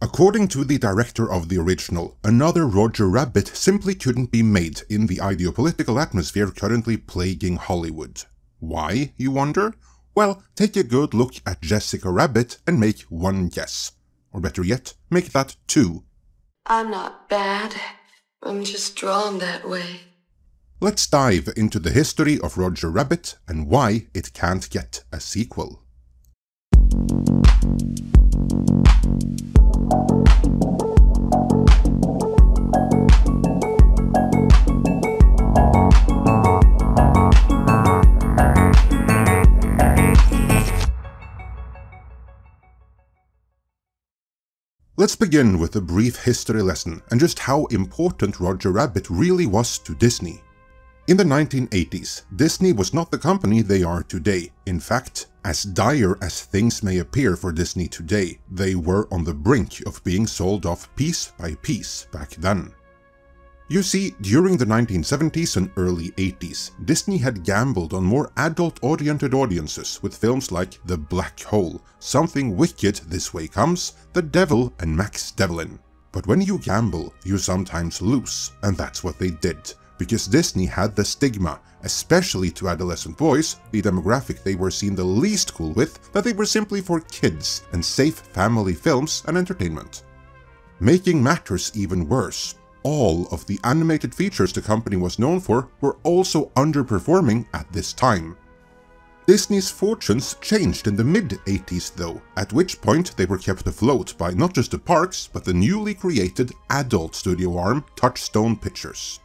According to the director of the original, another Roger Rabbit simply couldn't be made in the ideopolitical atmosphere currently plaguing Hollywood. Why, you wonder? Well, take a good look at Jessica Rabbit and make one guess. Or better yet, make that two. I'm not bad. I'm just drawn that way. Let's dive into the history of Roger Rabbit and why it can't get a sequel. Let's begin with a brief history lesson and just how important Roger Rabbit really was to Disney. In the 1980s, Disney was not the company they are today. In fact, as dire as things may appear for Disney today, they were on the brink of being sold off piece by piece back then. You see, during the 1970s and early 80s, Disney had gambled on more adult-oriented audiences with films like The Black Hole, Something Wicked This Way Comes, The Devil and Max Devlin. But when you gamble, you sometimes lose, and that's what they did, because Disney had the stigma, especially to adolescent boys, the demographic they were seen the least cool with, that they were simply for kids and safe family films and entertainment. Making matters even worse, all of the animated features the company was known for were also underperforming at this time. Disney's fortunes changed in the mid-80s though, at which point they were kept afloat by not just the parks, but the newly created adult studio arm Touchstone Pictures.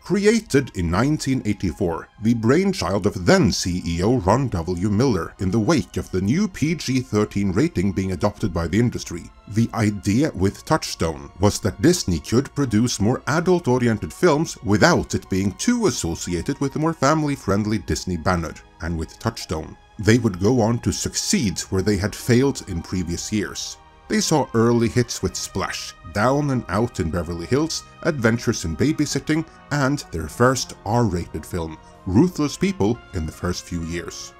Created in 1984, the brainchild of then CEO Ron W. Miller in the wake of the new PG-13 rating being adopted by the industry. The idea with Touchstone was that Disney could produce more adult-oriented films without it being too associated with the more family-friendly Disney banner, and with Touchstone, they would go on to succeed where they had failed in previous years. They saw early hits with Splash, Down and Out in Beverly Hills, Adventures in Babysitting, and their first R-rated film, Ruthless People, in the first few years.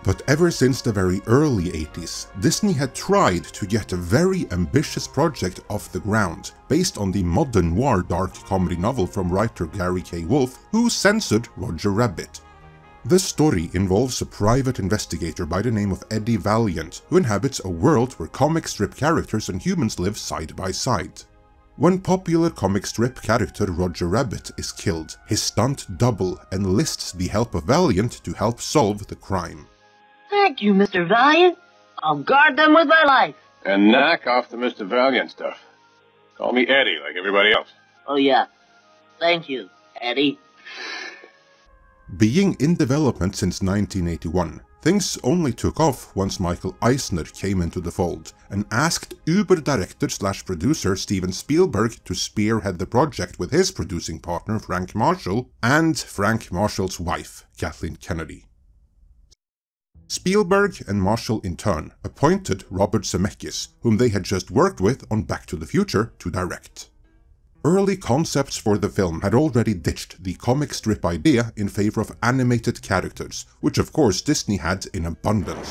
But ever since the very early 80s, Disney had tried to get a very ambitious project off the ground, based on the modern noir dark comedy novel from writer Gary K. Wolfe, who censored Roger Rabbit. The story involves a private investigator by the name of Eddie Valiant, who inhabits a world where comic strip characters and humans live side by side. When popular comic strip character Roger Rabbit is killed, his stunt double enlists the help of Valiant to help solve the crime. Thank you, Mr. Valiant. I'll guard them with my life. And knock off the Mr. Valiant stuff. Call me Eddie like everybody else. Oh yeah. Thank you, Eddie. Being in development since 1981, things only took off once Michael Eisner came into the fold and asked Uber-director/producer Steven Spielberg to spearhead the project with his producing partner Frank Marshall and Frank Marshall's wife, Kathleen Kennedy. Spielberg and Marshall in turn appointed Robert Zemeckis, whom they had just worked with on Back to the Future, to direct. Early concepts for the film had already ditched the comic strip idea in favor of animated characters, which of course Disney had in abundance.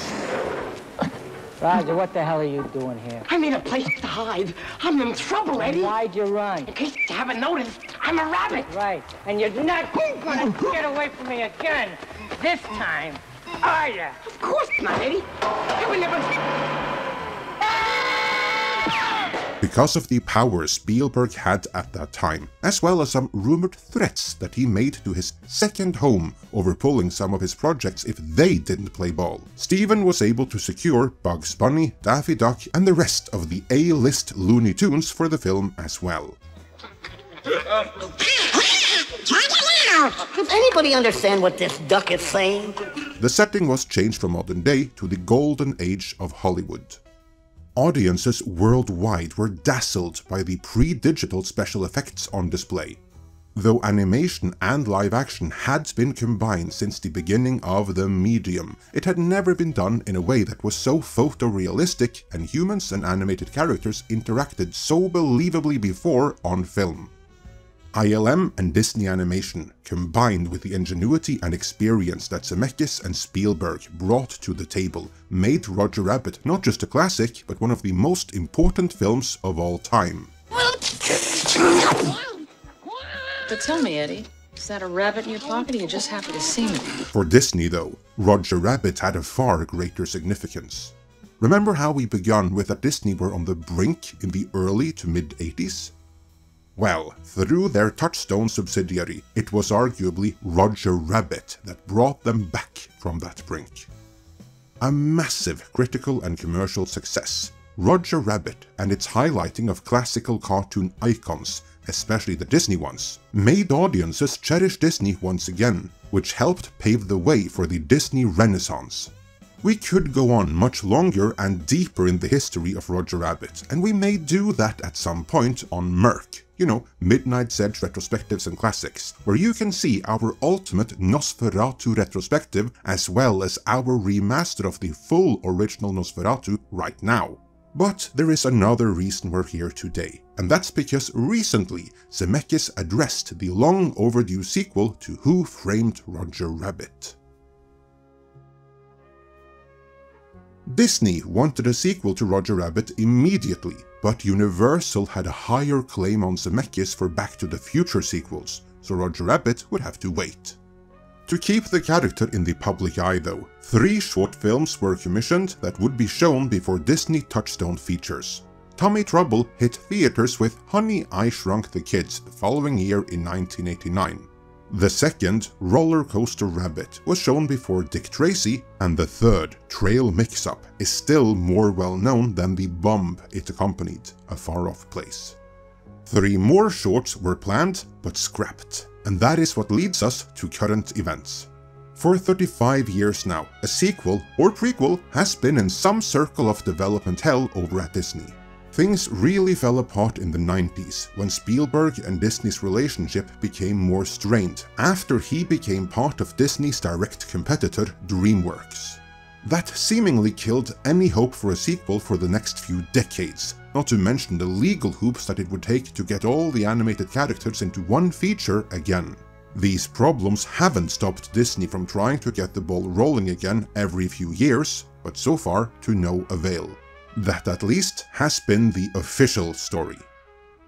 Roger, what the hell are you doing here? I need a place to hide. I'm in trouble, Eddie. Why'd you run? In case you haven't noticed, I'm a rabbit. Right, and you're not gonna get away from me again. This time, are ya? Of course not, Eddie. I would never... Because of the power Spielberg had at that time, as well as some rumored threats that he made to his second home over pulling some of his projects if they didn't play ball, Steven was able to secure Bugs Bunny, Daffy Duck, and the rest of the A-list Looney Tunes for the film as well. Does anybody understand what this duck is saying? The setting was changed from modern day to the golden age of Hollywood. Audiences worldwide were dazzled by the pre-digital special effects on display. Though animation and live action had been combined since the beginning of the medium, it had never been done in a way that was so photorealistic and humans and animated characters interacted so believably before on film. ILM and Disney Animation, combined with the ingenuity and experience that Zemeckis and Spielberg brought to the table, made Roger Rabbit not just a classic, but one of the most important films of all time. But tell me, Eddie, is that a rabbit in your pocket or you just happy to see me? For Disney, though, Roger Rabbit had a far greater significance. Remember how we began with that Disney were on the brink in the early to mid-80s? Well, through their Touchstone subsidiary, it was arguably Roger Rabbit that brought them back from that brink. A massive critical and commercial success, Roger Rabbit and its highlighting of classical cartoon icons, especially the Disney ones, made audiences cherish Disney once again, which helped pave the way for the Disney Renaissance. We could go on much longer and deeper in the history of Roger Rabbit, and we may do that at some point on Merc. You know, Midnight's Edge retrospectives and classics, where you can see our ultimate Nosferatu retrospective as well as our remaster of the full original Nosferatu right now. But there is another reason we're here today, and that's because recently Zemeckis addressed the long overdue sequel to Who Framed Roger Rabbit. Disney wanted a sequel to Roger Rabbit immediately, but Universal had a higher claim on Zemeckis for Back to the Future sequels, so Roger Rabbit would have to wait. To keep the character in the public eye though, 3 short films were commissioned that would be shown before Disney Touchstone features. Tommy Trouble hit theaters with Honey, I Shrunk the Kids the following year in 1989. The second, Roller Coaster Rabbit, was shown before Dick Tracy, and the third, Trail Mix-Up, is still more well known than the bomb it accompanied, A Far Off Place. 3 more shorts were planned, but scrapped, and that is what leads us to current events. For 35 years now, a sequel or prequel has been in some circle of development hell over at Disney. Things really fell apart in the 90s, when Spielberg and Disney's relationship became more strained, after he became part of Disney's direct competitor, DreamWorks. That seemingly killed any hope for a sequel for the next few decades, not to mention the legal hoops that it would take to get all the animated characters into one feature again. These problems haven't stopped Disney from trying to get the ball rolling again every few years, but so far to no avail. That at least has been the official story.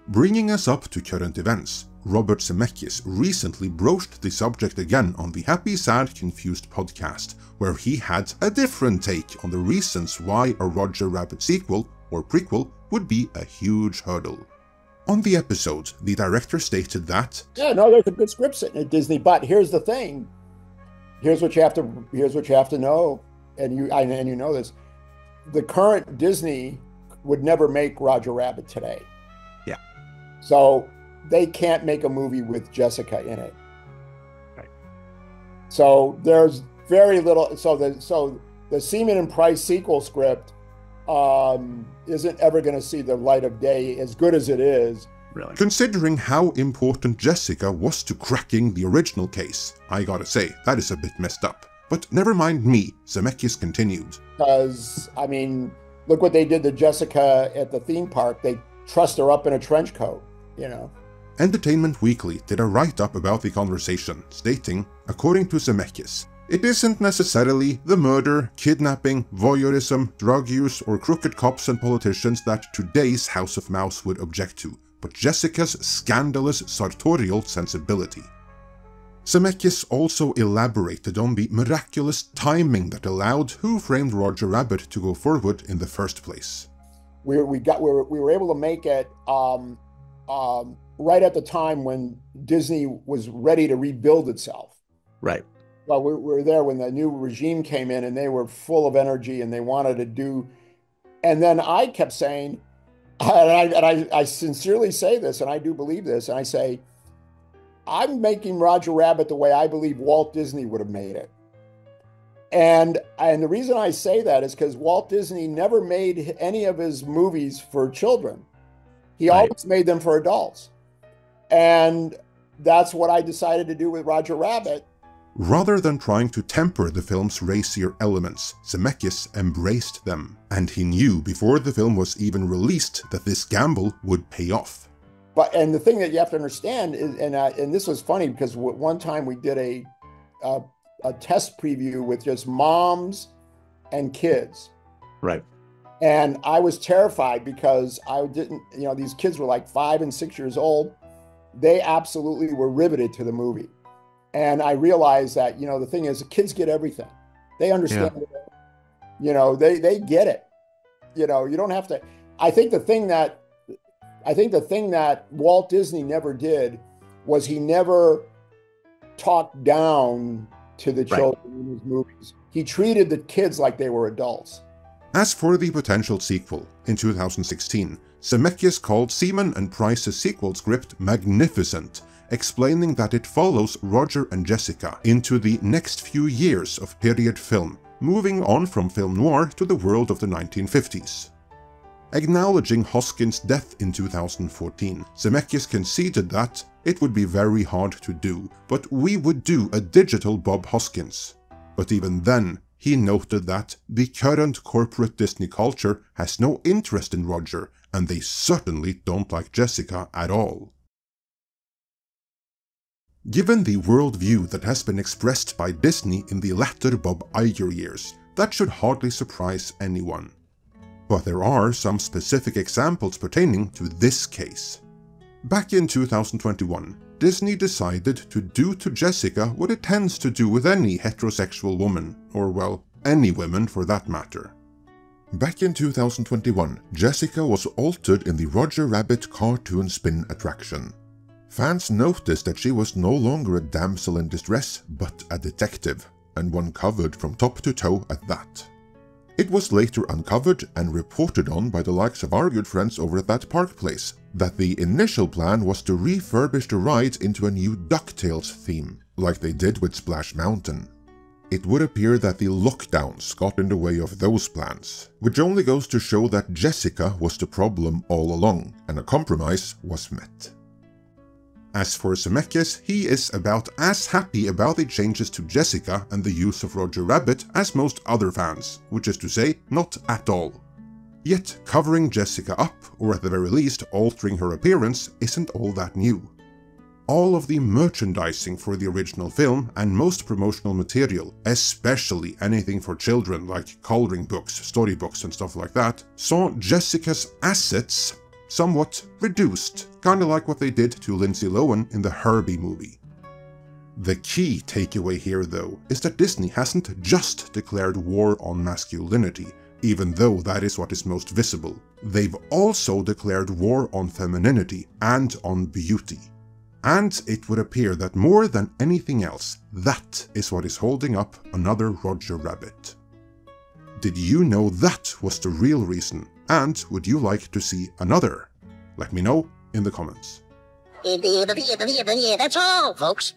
Bringing us up to current events, Robert Zemeckis recently broached the subject again on the Happy Sad Confused podcast, where he had a different take on the reasons why a Roger Rabbit sequel or prequel would be a huge hurdle. On the episode, the director stated that, "Yeah, no, there's a good script sitting at Disney, but here's the thing. Here's what you have to know, and you know this. The current Disney would never make Roger Rabbit today. Yeah. So they can't make a movie with Jessica in it. Right. So there's very little. So the Seaman and Price sequel script isn't ever going to see the light of day, as good as it is. Really. Considering how important Jessica was to cracking the original case, I gotta say, that is a bit messed up. But never mind me, Zemeckis continued. Because, I mean, look what they did to Jessica at the theme park. They trussed her up in a trench coat, you know. Entertainment Weekly did a write-up about the conversation, stating, according to Zemeckis, it isn't necessarily the murder, kidnapping, voyeurism, drug use, or crooked cops and politicians that today's House of Mouse would object to, but Jessica's scandalous sartorial sensibility. Zemeckis also elaborated on the miraculous timing that allowed Who Framed Roger Rabbit to go forward in the first place. We were able to make it right at the time when Disney was ready to rebuild itself. Right. Well, we were there when the new regime came in, and they were full of energy, and they wanted to do. And then I kept saying, and I sincerely say this, and I do believe this, and I say, I'm making Roger Rabbit the way I believe Walt Disney would have made it. And the reason I say that is because Walt Disney never made any of his movies for children. He always made them for adults. And that's what I decided to do with Roger Rabbit. Rather than trying to temper the film's racier elements, Zemeckis embraced them. And he knew before the film was even released that this gamble would pay off. and the thing that you have to understand is, and this was funny because one time we did a test preview with just moms and kids. Right. And I was terrified because I didn't, these kids were like 5 and 6 years old. They absolutely were riveted to the movie. And I realized that, the thing is, the kids get everything. They understand it. They get it. You don't have to. I think the thing that Walt Disney never did was he never talked down to the children in his movies. He treated the kids like they were adults. As for the potential sequel, in 2016, Zemeckis called Seaman and Price's sequel script magnificent, explaining that it follows Roger and Jessica into the next few years of period film, moving on from film noir to the world of the 1950s. Acknowledging Hoskins' death in 2014, Zemeckis conceded that it would be very hard to do, but we would do a digital Bob Hoskins. But even then, he noted that the current corporate Disney culture has no interest in Roger, and they certainly don't like Jessica at all. Given the worldview that has been expressed by Disney in the latter Bob Iger years, that should hardly surprise anyone. But there are some specific examples pertaining to this case. Back in 2021, Disney decided to do to Jessica what it tends to do with any heterosexual woman, or well, any women for that matter. Back in 2021, Jessica was altered in the Roger Rabbit cartoon spin attraction. Fans noticed that she was no longer a damsel in distress, but a detective, and one covered from top to toe at that. It was later uncovered and reported on by the likes of our good friends over at that park place that the initial plan was to refurbish the ride into a new DuckTales theme, like they did with Splash Mountain. It would appear that the lockdowns got in the way of those plans, which only goes to show that Jessica was the problem all along, and a compromise was met. As for Zemeckis, he is about as happy about the changes to Jessica and the use of Roger Rabbit as most other fans, which is to say, not at all. Yet covering Jessica up, or at the very least altering her appearance, isn't all that new. All of the merchandising for the original film and most promotional material, especially anything for children like coloring books, storybooks and stuff like that, saw Jessica's assets somewhat reduced, kinda like what they did to Lindsay Lohan in the Herbie movie. The key takeaway here though is that Disney hasn't just declared war on masculinity, even though that is what is most visible. They've also declared war on femininity and on beauty. And it would appear that more than anything else, that is what is holding up another Roger Rabbit. Did you know that was the real reason? And would you like to see another? Let me know in the comments. That's all, folks.